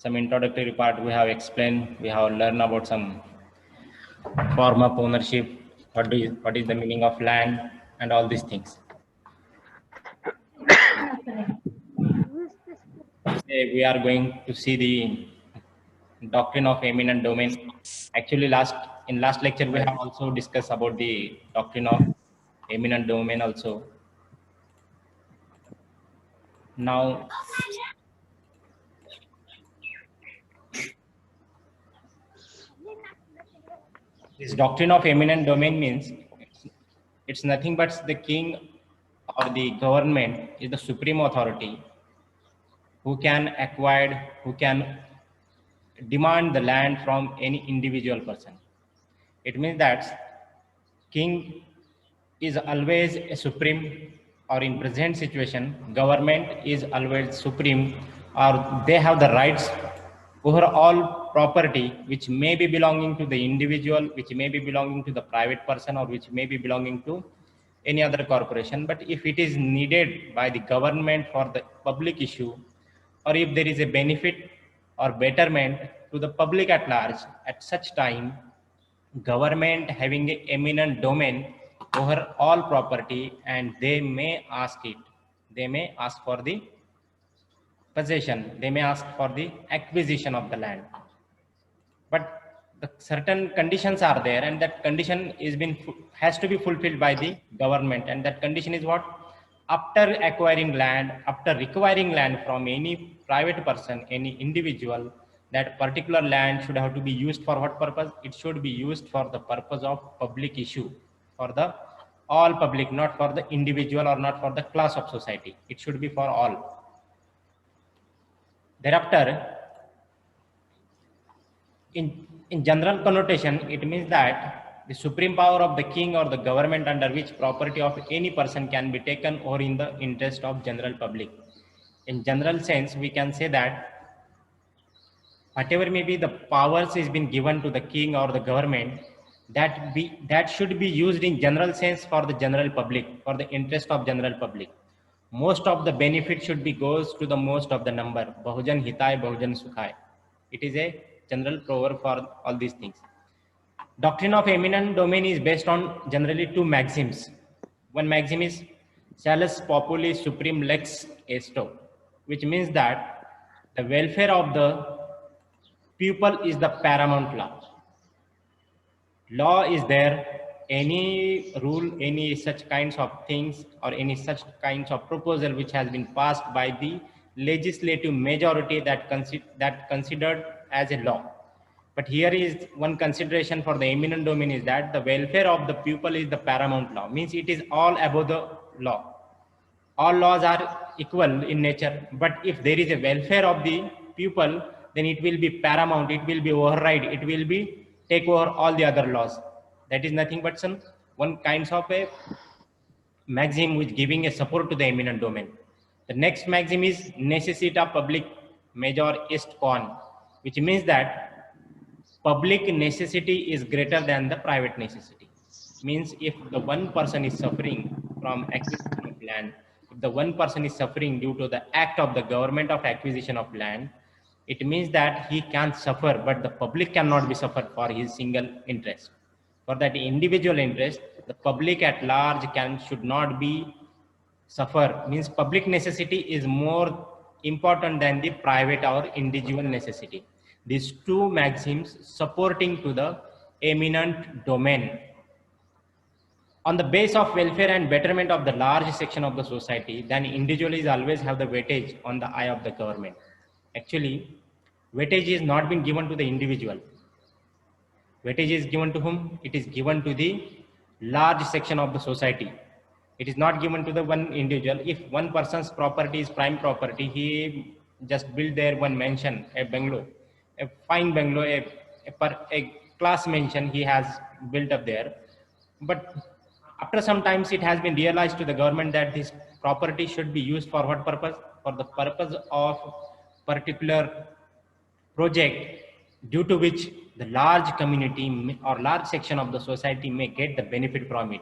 some introductory part we have explained, we have learned about some form of ownership, what is the meaning of land and all these things. Today we are going to see the doctrine of eminent domain. Actually in last lecture we have also discussed about the doctrine of eminent domain also. Now this doctrine of eminent domain means it's nothing but the king or the government is the supreme authority who can acquire, who can demand the land from any individual person. It means that king is always a supreme, or in present situation, government is always supreme, or they have the rights over all property which may be belonging to the individual, which may be belonging to the private person, or which may be belonging to any other corporation. But if it is needed by the government for the public issue, or if there is a benefit or betterment to the public at large, at such time government having a eminent domain over all property, and they may ask for the possession, they may ask for the acquisition of the land. But the certain conditions are there, and that condition has to be fulfilled by the government. And that condition is what? After acquiring land, after requiring land from any private person, any individual, that particular land should have to be used for what purpose? It should be used for the purpose of public issue, for the all public, not for the individual or not for the class of society. It should be for all. Thereafter, in general connotation, it means that the supreme power of the king or the government under which property of any person can be taken or in the interest of general public. In general sense, we can say that whatever may be the powers is been given to the king or the government, that should be used in general sense for the general public, for the interest of general public. Most of the benefit should be goes to the most of the number. Bahujan hitai, bahujan sukhai. It is a general proverb for all these things. Doctrine of eminent domain is based on generally two maxims. One maxim is salus populi supreme lex esto, which means that the welfare of the people is the paramount law. Law is there, any rule, any such kinds of things or any such kinds of proposal which has been passed by the legislative majority that considered as a law. But here is one consideration for the eminent domain is that the welfare of the people is the paramount law, means it is all above the law. All laws are equal in nature, but if there is a welfare of the people, then it will be paramount, it will be override, it will be take over all the other laws. That is nothing but one kinds of a maxim which giving a support to the eminent domain. The next maxim is necessita public major est quam, which means that public necessity is greater than the private necessity. Means if the one person is suffering from acquisition of land, if the one person is suffering due to the act of the government of acquisition of land, it means that he can suffer, but the public cannot be suffered for his single interest. For that individual interest, the public at large should not be suffer. Means public necessity is more important than the private or individual necessity. These two maxims supporting to the eminent domain. On the base of welfare and betterment of the large section of the society, then individuals always have the weightage on the eye of the government. Actually, weightage is not been given to the individual. Weightage is given to whom? It is given to the large section of the society. It is not given to the one individual. If one person's property is prime property, he just build there one mansion, a bungalow, a fine bungalow, a class mansion he has built up there. But after some times it has been realized to the government that this property should be used for what purpose? For the purpose of particular project, due to which the large community or large section of the society may get the benefit from it.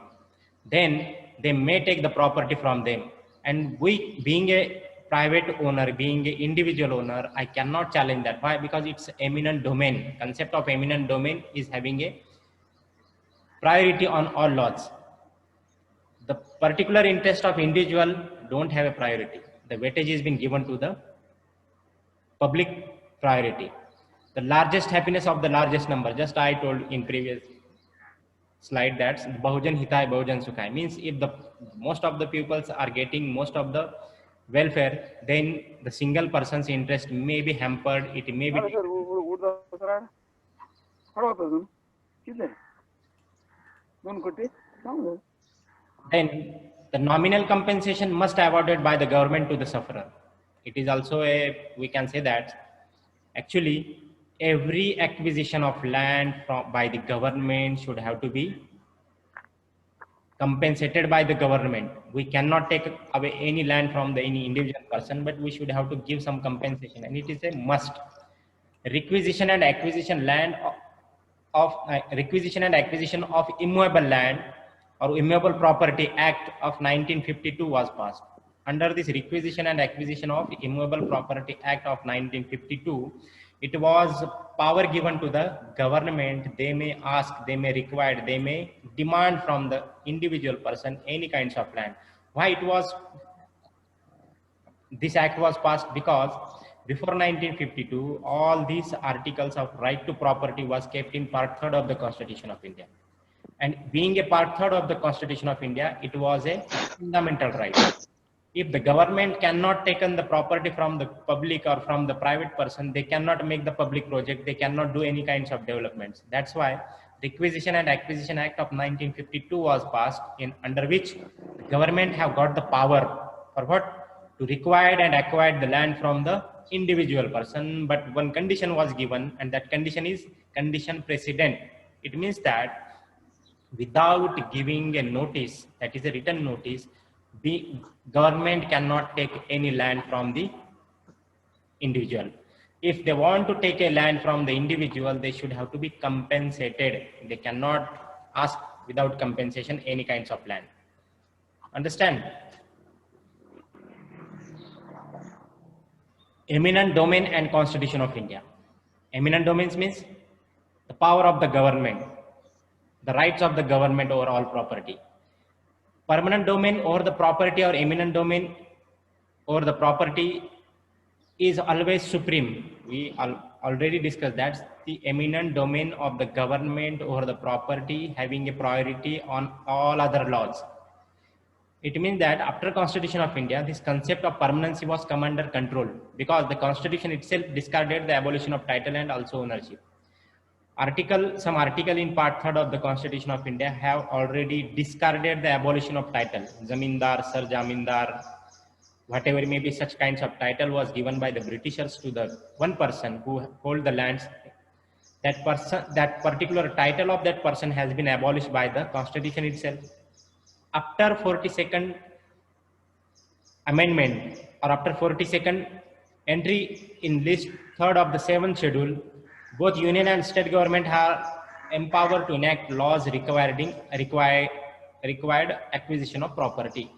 Then they may take the property from them. And we, being a private owner, being an individual owner, I cannot challenge that. Why? Because it's eminent domain. Concept of eminent domain is having a priority on all laws. The particular interest of individual don't have a priority. The weightage has been given to the public priority. The largest happiness of the largest number, just I told in previous slide, that's Bahujan Hitai, Bahujan Sukhai. Means if the most of the pupils are getting most of the welfare, then the single person's interest may be hampered. It may be. Then the nominal compensation must be awarded by the government to the sufferer. It is also a, we can say that actually every acquisition of land by the government should have to be compensated by the government. We cannot take away any land from any individual person, but we should have to give some compensation, and it is a must. Requisition and acquisition of immovable land or Immovable Property Act of 1952 was passed. Under this Requisition and Acquisition of Immovable Property Act of 1952, it was power given to the government. They may ask, they may require, they may demand from the individual person any kinds of land. Why it was, this act was passed? Because before 1952, all these articles of right to property was kept in Part 3rd of the Constitution of India. And being a Part 3rd of the Constitution of India, it was a fundamental right. If the government cannot take the property from the public or from the private person, they cannot make the public project, they cannot do any kinds of developments. That's why Requisition and Acquisition Act of 1952 was passed, under which the government have got the power for what? To require and acquire the land from the individual person. But one condition was given, and that condition is condition precedent. It means that without giving a notice, that is a written notice, the government cannot take any land from the individual. If they want to take a land from the individual, they should have to be compensated. They cannot ask without compensation any kinds of land. Understand? Eminent domain and Constitution of India. Eminent domains means the power of the government, the rights of the government over all property. Permanent domain over the property or eminent domain over the property is always supreme. We already discussed that. The eminent domain of the government over the property having a priority on all other laws. It means that after Constitution of India, this concept of permanency was come under control, because the Constitution itself discarded the abolition of title and also ownership. Some article in Part 3rd of the Constitution of India have already discarded the abolition of title. Zamindar, Sir Jamindar, whatever may be, such kinds of title was given by the Britishers to the one person who hold the lands. That person, that particular title of that person has been abolished by the Constitution itself. After 42nd amendment, or after 42nd entry in list 3rd of the 7th schedule, both union and state government are empowered to enact laws required acquisition of property.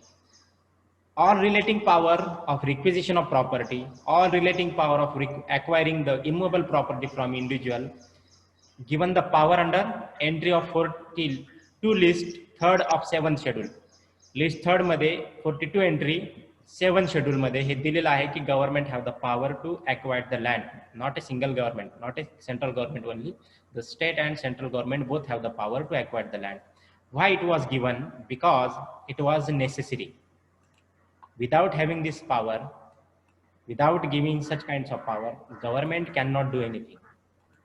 All relating power of requisition of property, all relating power of acquiring the immovable property from individual, given the power under entry of 42 list 3rd of 7th schedule. List 3rd मध्ये 42 entry 7th schedule मध्ये हे दिलेलं आहे की government have the power to acquire the land. Not a single government, not a central government only. The state and central government both have the power to acquire the land. Why it was given? Because it was necessary. Without having this power, without giving such kinds of power, government cannot do anything.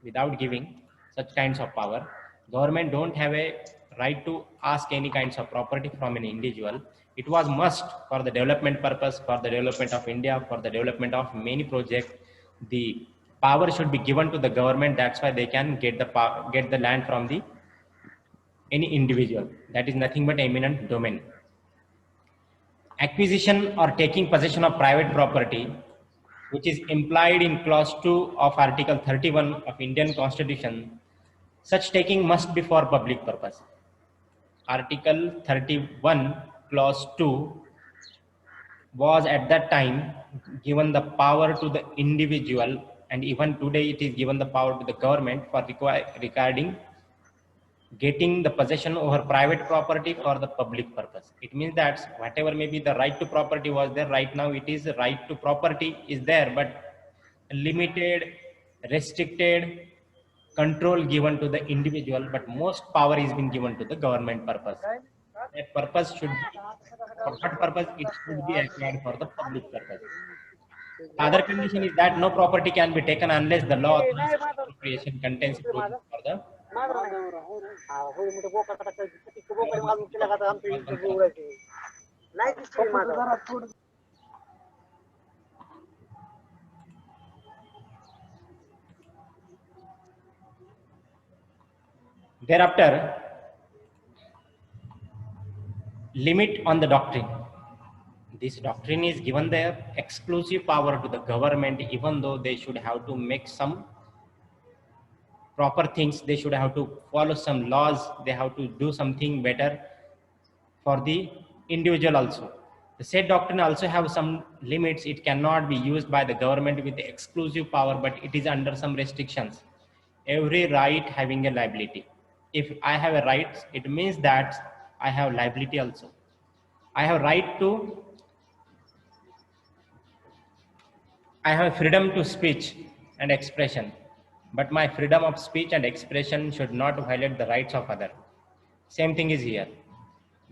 Without giving such kinds of power, government don't have a right to ask any kinds of property from an individual. It was must for the development purpose, for the development of India, for the development of many projects. The power should be given to the government. That's why they can get the land from any individual. That is nothing but eminent domain. Acquisition or taking possession of private property, which is implied in clause 2 of Article 31 of Indian Constitution, such taking must be for public purpose. Article 31 clause 2 was at that time given the power to the individual, and even today it is given the power to the government for regarding getting the possession over private property for the public purpose. It means that whatever may be the right to property was there, right now it is right to property is there, but limited, restricted, control given to the individual, but most power is being given to the government purpose. That purpose should be, for what purpose it should be acquired for the public purpose. The other condition is that no property can be taken unless the law authorizes appropriation contains provision for the thereafter limit on the doctrine. This doctrine is given the exclusive power to the government, even though they should have to make some proper things, they should have to follow some laws, they have to do something better for the individual also. The said doctrine also have some limits. It cannot be used by the government with the exclusive power, but it is under some restrictions. Every right having a liability. If I have a right, it means that I have liability also. I have right to, I have freedom to speech and expression, but my freedom of speech and expression should not violate the rights of other. Same thing is here.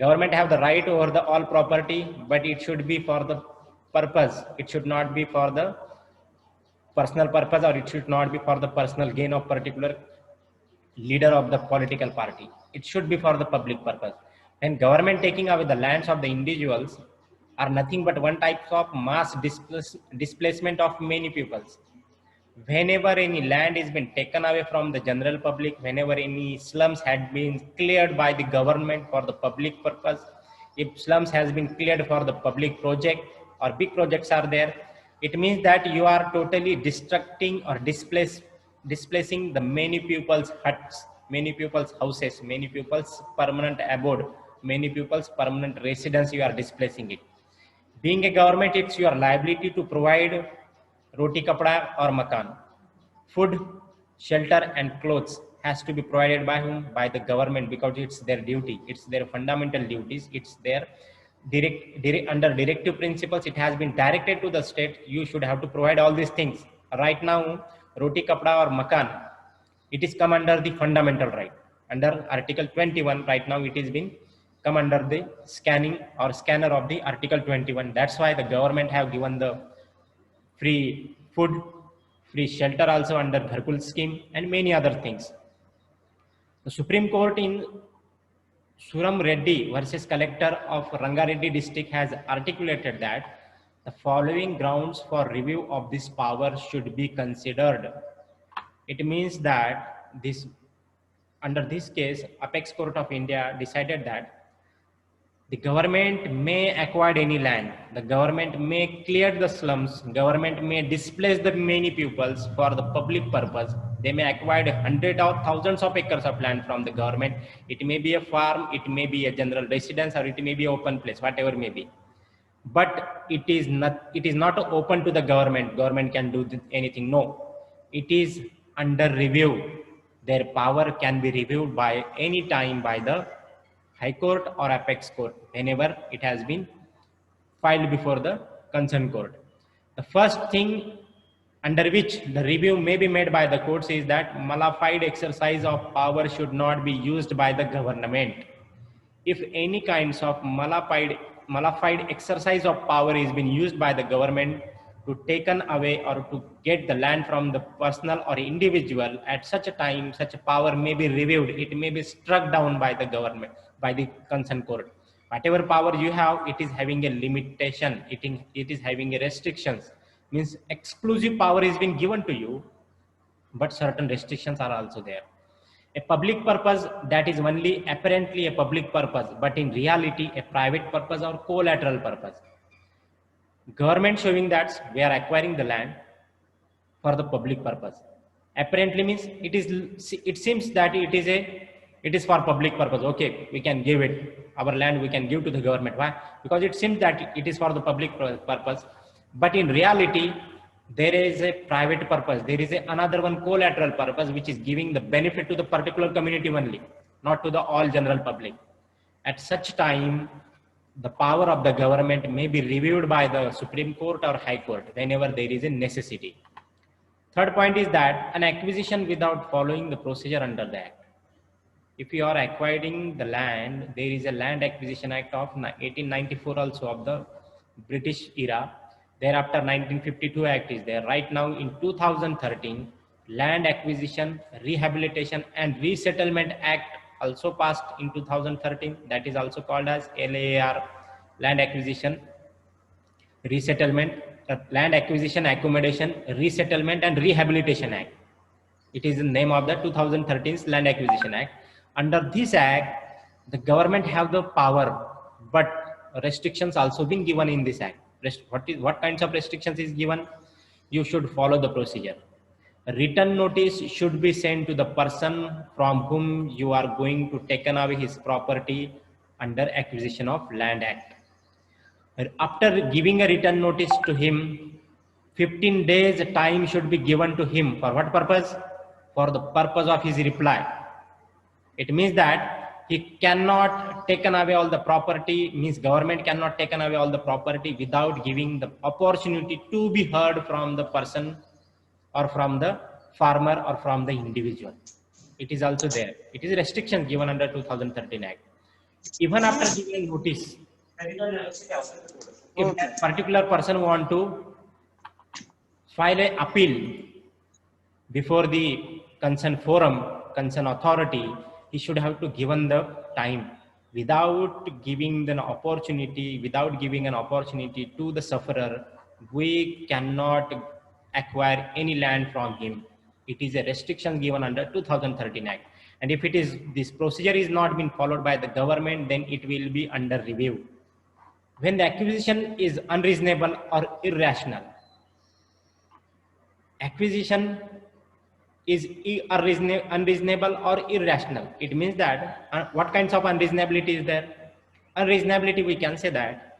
Government have the right over the all property, but it should be for the purpose. It should not be for the personal purpose, or it should not be for the personal gain of particular leader of the political party. It should be for the public purpose. And government taking away the lands of the individuals are nothing but one type of mass displacement of many peoples. Whenever any land is been taken away from the general public, whenever any slums had been cleared by the government for the public purpose, if slums has been cleared for the public project or big projects are there, it means that you are totally destructing or displacing the many people's huts, many people's houses, many people's permanent abode, many people's permanent residence. You are displacing it. Being a government, it's your liability to provide roti kapda or makan. Food, shelter and clothes has to be provided by whom? By the government, because it's their duty. It's their fundamental duties. It's their under directive principles. It has been directed to the state. You should have to provide all these things. Right now, roti kapda or makan, it is come under the fundamental right. Under Article 21, right now it is been come under the scanning or scanner of the Article 21. That's why the government have given the free food, free shelter also under Gharkul scheme and many other things. The Supreme Court in Suram Reddy versus collector of Rangareddy district has articulated that the following grounds for review of this power should be considered. It means that this, under this case, Apex Court of India decided that the government may acquire any land, the government may clear the slums, government may displace the many pupils for the public purpose. They may acquire hundreds or thousands of acres of land from the government. It may be a farm, it may be a general residence, or it may be open place, whatever may be. But it is not open to the government. Government can do anything. No, it is under review. Their power can be reviewed by any time by the High Court or Apex Court whenever it has been filed before the concerned court. The first thing under which the review may be made by the courts is that malified exercise of power should not be used by the government. If any kinds of malified exercise of power is being used by the government to taken away or to get the land from the personal or individual, at such a time, such a power may be reviewed. It may be struck down by the government, by the concerned court. Whatever power you have, it is having a limitation. It is having a restrictions. Means exclusive power is being given to you, but certain restrictions are also there. A public purpose, that is only apparently a public purpose, but in reality a private purpose or collateral purpose. Government showing that we are acquiring the land for the public purpose. Apparently means it seems that it is a It is for public purpose. Okay, we can give it, our land we can give to the government. Why? Because it seems that it is for the public purpose. But in reality, there is a private purpose. There is another one collateral purpose, which is giving the benefit to the particular community only, not to the all general public. At such time, the power of the government may be reviewed by the Supreme Court or High Court whenever there is a necessity. Third point is that an acquisition without following the procedure under the Act. If you are acquiring the land, there is a Land Acquisition Act of 1894 also of the British era. Thereafter 1952 Act is there. Right now in 2013, Land Acquisition, Rehabilitation and Resettlement Act also passed in 2013. That is also called as LAR, Land Acquisition, Resettlement, Land Acquisition, Accommodation, Resettlement and Rehabilitation Act. It is the name of the 2013 Land Acquisition Act. Under this act, the government have the power, but restrictions also been given in this act. What kinds of restrictions is given? You should follow the procedure. A written notice should be sent to the person from whom you are going to take away his property under Acquisition of Land Act. After giving a written notice to him, 15 days time should be given to him. For what purpose? For the purpose of his reply. It means that he cannot take away all the property, means government cannot take away all the property without giving the opportunity to be heard from the person or from the farmer or from the individual. It is also there. It is a restriction given under 2013 Act. Even after giving notice, if that particular person want to file an appeal before the concerned forum, concerned authority, he should have to given the time. Without giving an opportunity to the sufferer, we cannot acquire any land from him. It is a restriction given under 2013 Act. And if it is, this procedure is not been followed by the government, then it will be under review. When the acquisition is unreasonable or irrational, acquisition is unreasonable or irrational. It means that what kinds of unreasonability is there? Unreasonability, we can say that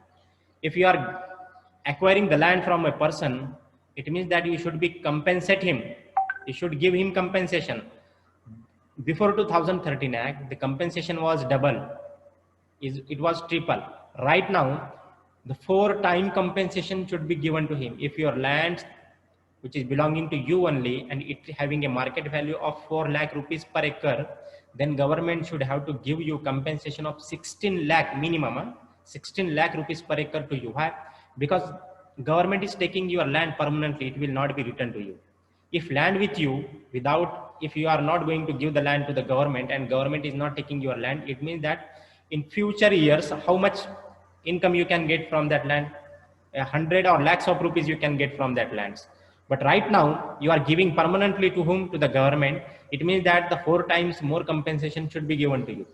if you are acquiring the land from a person, it means that you should be compensate him. You should give him compensation. Before 2013 Act, the compensation was double. It was triple. Right now, the 4-time compensation should be given to him. If your land which is belonging to you only and it having a market value of 4 lakh rupees per acre, then government should have to give you compensation of 16 lakh minimum, 16 lakh rupees per acre to you. Why? Because government is taking your land permanently, it will not be returned to you. If land with you, if you are not going to give the land to the government and government is not taking your land, it means that in future years, how much income you can get from that land? 100 or lakhs of rupees you can get from that lands. But right now, you are giving permanently to whom? To the government. It means that the 4 times more compensation should be given to you.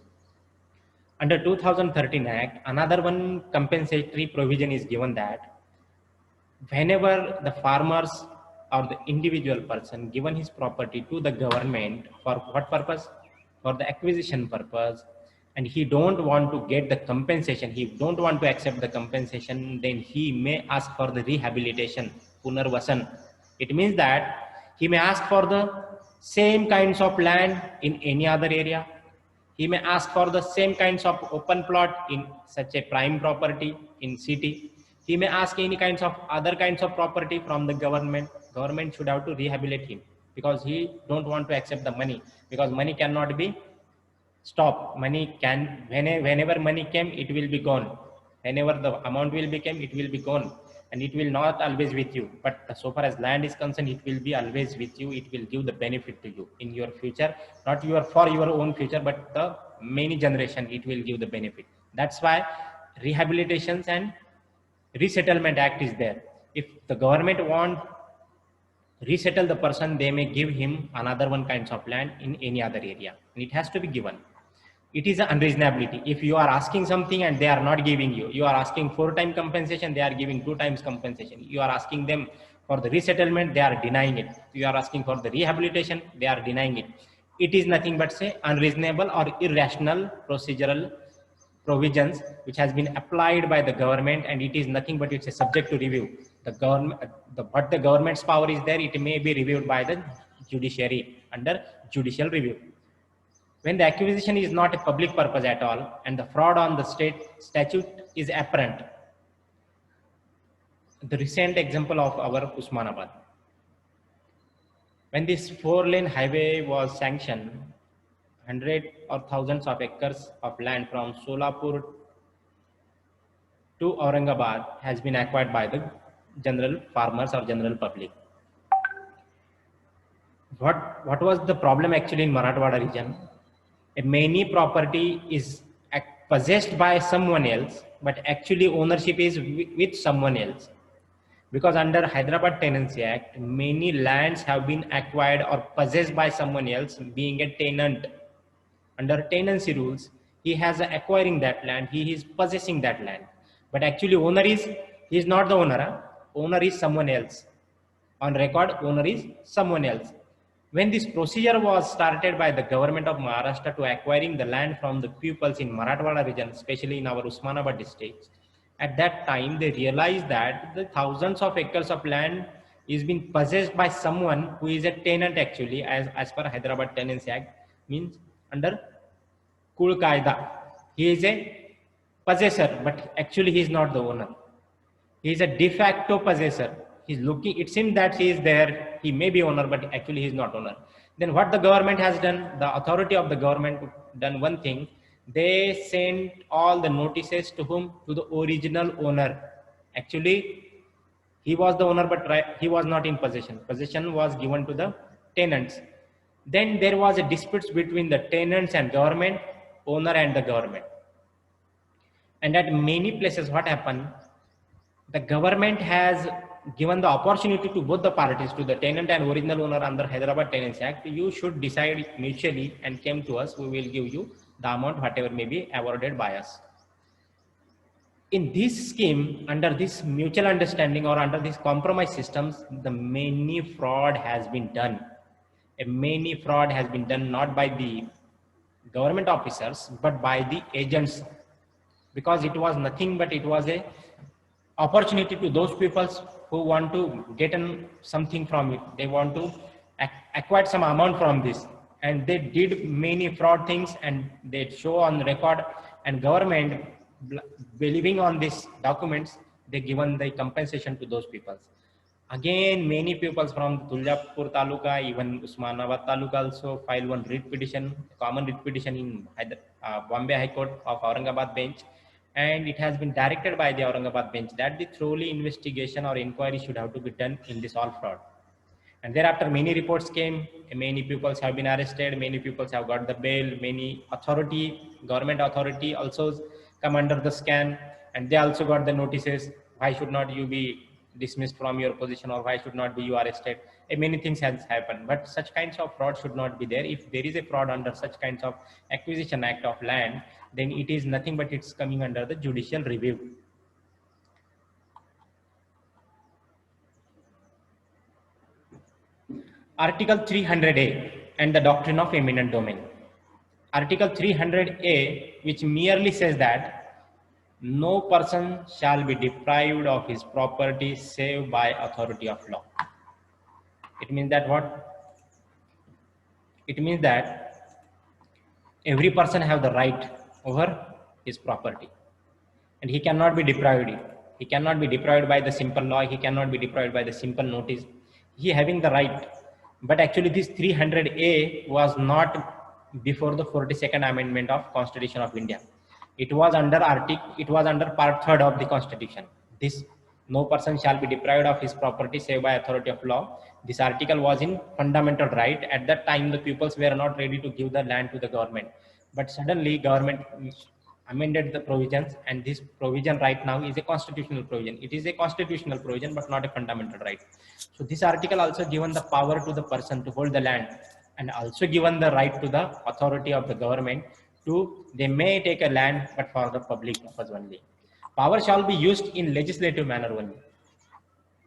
Under 2013 Act, another one compensatory provision is given that whenever the farmers or the individual person given his property to the government, for what purpose? For the acquisition purpose, and he don't want to get the compensation, he don't want to accept the compensation, then he may ask for the rehabilitation, punarvasan. It means that he may ask for the same kinds of land in any other area. He may ask for the same kinds of open plot in such a prime property in city. He may ask any kinds of other kinds of property from the government. Government should have to rehabilitate him because he don't want to accept the money, because money cannot be stopped. Money can, whenever money came, it will be gone. Whenever the amount will become, it will be gone. And it will not always with you. But so far as land is concerned, it will be always with you. It will give the benefit to you in your future, not for your own future, but the many generation, it will give the benefit. That's why Rehabilitations and Resettlement Act is there. If the government want resettle the person, they may give him another one kinds of land in any other area, and it has to be given. It is an unreasonability. If you are asking something and they are not giving you, you are asking 4-time compensation, they are giving 2 times compensation. You are asking them for the resettlement, they are denying it. You are asking for the rehabilitation, they are denying it. it is nothing but say unreasonable or irrational procedural provisions which has been applied by the government, and it is nothing but it's a subject to review. The government, but the government's power is there, it may be reviewed by the judiciary under judicial review. When the acquisition is not a public purpose at all and the fraud on the state statute is apparent. The recent example of our Usmanabad. When this 4-lane highway was sanctioned, hundreds or thousands of acres of land from Solapur to Aurangabad has been acquired by the general farmers or general public. What was the problem actually in Marathwada region? Many property is possessed by someone else, but actually ownership is with someone else. Because under Hyderabad Tenancy Act, many lands have been acquired or possessed by someone else being a tenant. Under tenancy rules, he has acquiring that land, he is possessing that land. But actually owner he is not the owner, owner is someone else. On record, owner is someone else. When this procedure was started by the government of Maharashtra to acquiring the land from the peoples in Marathwada region, especially in our Usmanabad district, at that time they realized that the thousands of acres of land is being possessed by someone who is a tenant actually, as per Hyderabad Tenancy Act, means under Kul Qaida. He is a possessor, but actually he is not the owner. He is a de facto possessor. He's looking, it seems that he is there, he may be owner, but actually he is not owner. Then what the government has done, the authority of the government done one thing, they sent all the notices to whom? To the original owner. Actually, he was the owner, but he was not in possession. Possession was given to the tenants. Then there was a dispute between the tenants and government, owner and the government. And at many places what happened, the government has given the opportunity to both the parties, to the tenant and original owner under Hyderabad Tenancy Act, you should decide mutually and came to us, we will give you the amount whatever may be awarded by us. In this scheme, under this mutual understanding or under these compromise systems, the many fraud has been done. Many fraud has been done not by the government officers, but by the agents, because it was nothing but it was a opportunity to those people who want to get something from it. They want to acquire some amount from this, and they did many fraud things and they show on record, and government believing on these documents, they given the compensation to those people. Again, many people from Tuljapur Taluka, even Usmanabad Taluka also filed one writ petition, common writ petition in Bombay High Court of Aurangabad bench. And it has been directed by the Aurangabad bench that the thorough investigation or inquiry should have to be done in this all fraud. And thereafter many reports came, many people have been arrested, many people have got the bail, many government authority also come under the scan, and they also got the notices, why should not you be dismissed from your position, or why should not be you arrested. Many things has happened, but such kinds of fraud should not be there. If there is a fraud under such kinds of acquisition act of land, then it is nothing but it's coming under the judicial review. Article 300A and the doctrine of eminent domain. Article 300A, which merely says that no person shall be deprived of his property save by authority of law. It means that what? It means that every person have the right over his property, and he cannot be deprived. He cannot be deprived by the simple law. He cannot be deprived by the simple notice. He having the right. But actually this 300A was not before the 42nd Amendment of Constitution of India. It was under part 3rd of the Constitution. This no person shall be deprived of his property save by authority of law. This article was in fundamental right. At that time, the peoples were not ready to give the land to the government. But suddenly government amended the provisions, and this provision right now is a constitutional provision. It is a constitutional provision, but not a fundamental right. So this article also given the power to the person to hold the land, and also given the right to the authority of the government to, they may take a land, but for the public purpose only. Power shall be used in legislative manner only.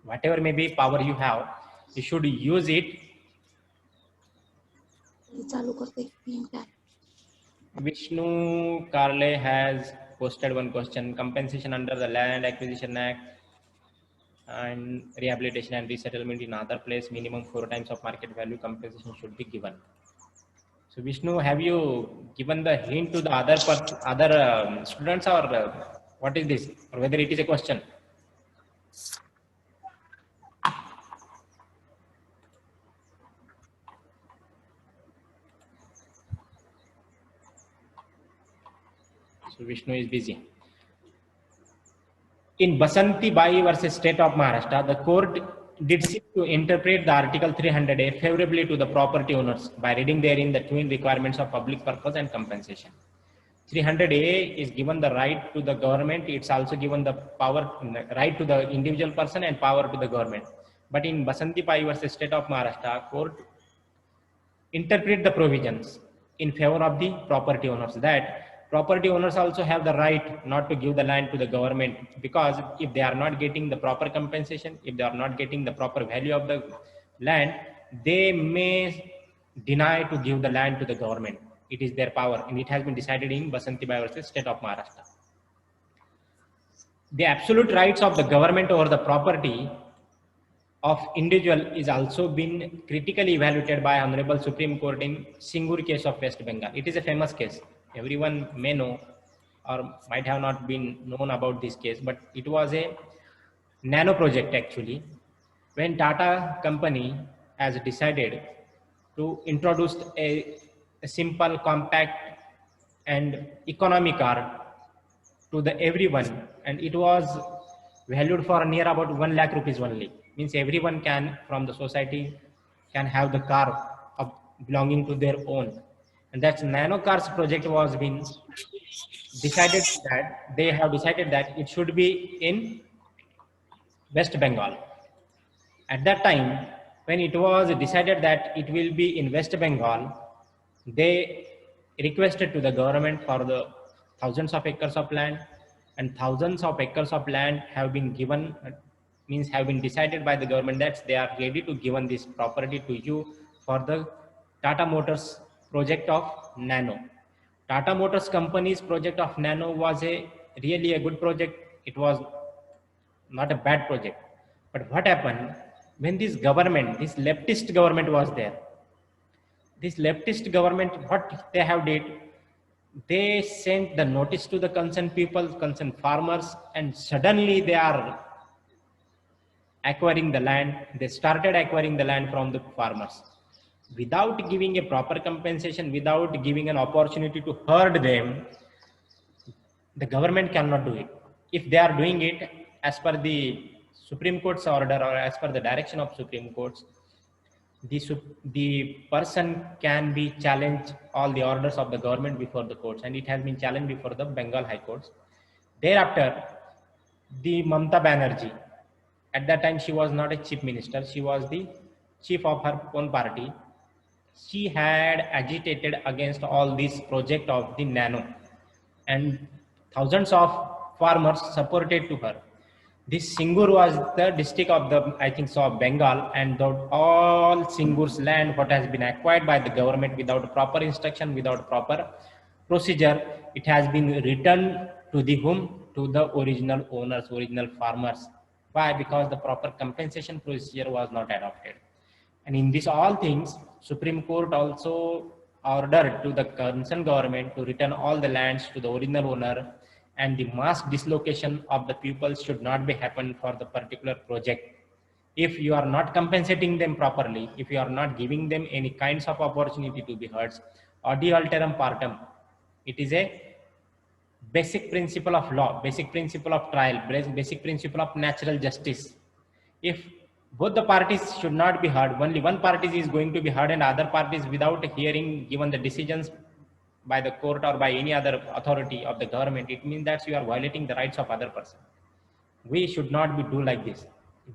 Whatever may be power you have, you should use it ये चालू करते हैं क्या? Vishnu Karle has posted one question: compensation under the Land Acquisition Act and rehabilitation and resettlement in other place, minimum 4 times of market value compensation should be given. So Vishnu, have you given the hint to the other students, or what is this, or whether it is a question? So Vishnu is busy. In Basanti Bai versus State of Maharashtra, the court did seek to interpret the Article 300A favorably to the property owners by reading therein the twin requirements of public purpose and compensation. 300A is given the right to the government. It's also given the power, right to the individual person and power to the government. But in Basanti Bai versus State of Maharashtra, court interpret the provisions in favor of the property owners, that property owners also have the right not to give the land to the government, because if they are not getting the proper compensation, if they are not getting the proper value of the land, they may deny to give the land to the government. It is their power, and it has been decided in Basanti Bai versus State of Maharashtra. The absolute rights of the government over the property of individual is also been critically evaluated by Honorable Supreme Court in Singur case of West Bengal. It is a famous case. Everyone may know or might have not been known about this case, but it was a nano project actually, when Tata company has decided to introduce a simple, compact and economy car to the everyone, and it was valued for near about 1 lakh rupees only. Means everyone can from the society can have the car of belonging to their own, and that nano cars project was been decided that they have decided that it should be in West Bengal. At that time, when it was decided that it will be in West Bengal, they requested to the government for the thousands of acres of land, and thousands of acres of land have been given, means have been decided by the government that they are ready to given this property to you for the Tata Motors project of Nano. Tata Motors company's project of Nano was a really a good project. It was not a bad project. But what happened when this government, this leftist government was there? This leftist government, what they have did, they sent the notice to the concerned people, concerned farmers, and suddenly they are acquiring the land. They started acquiring the land from the farmers without giving a proper compensation, without giving an opportunity to herd them. The government cannot do it. If they are doing it as per the Supreme Court's order or as per the direction of Supreme Courts, the person can be challenged all the orders of the government before the courts, and it has been challenged before the Bengal High Courts. Thereafter, the Mamata Banerjee, at that time she was not a chief minister, she was the chief of her own party. She had agitated against all this project of the Nano, and thousands of farmers supported to her. This Singur was the district of the, I think so, Bengal, and the, all Singur's land, what has been acquired by the government without proper instruction, without proper procedure, it has been returned to the whom? To the original owners, original farmers. Why? Because the proper compensation procedure was not adopted. And in this all things, Supreme Court also ordered to the concerned government to return all the lands to the original owner, and the mass dislocation of the people should not be happen for the particular project. If you are not compensating them properly, if you are not giving them any kinds of opportunity to be heard, audi alteram partem, it is a basic principle of law, basic principle of trial, basic principle of natural justice. If both the parties should not be heard, only one party is going to be heard and other parties without hearing given the decisions by the court or by any other authority of the government, it means that you are violating the rights of other person. We should not be do like this.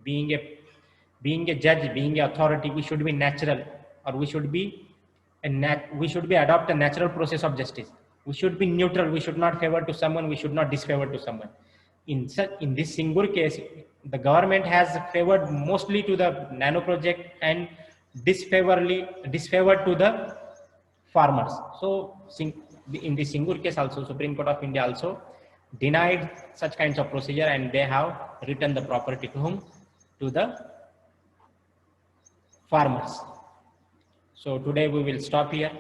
Being a judge, being an authority, we should be natural, or we should be adopt a natural process of justice. We should be neutral. We should not favor to someone. We should not disfavor to someone. In this Singur case, the government has favored mostly to the Nano project and disfavored to the farmers. So in the Singur case also, Supreme Court of India also denied such kinds of procedure, and they have returned the property to whom? To the farmers. So today we will stop here.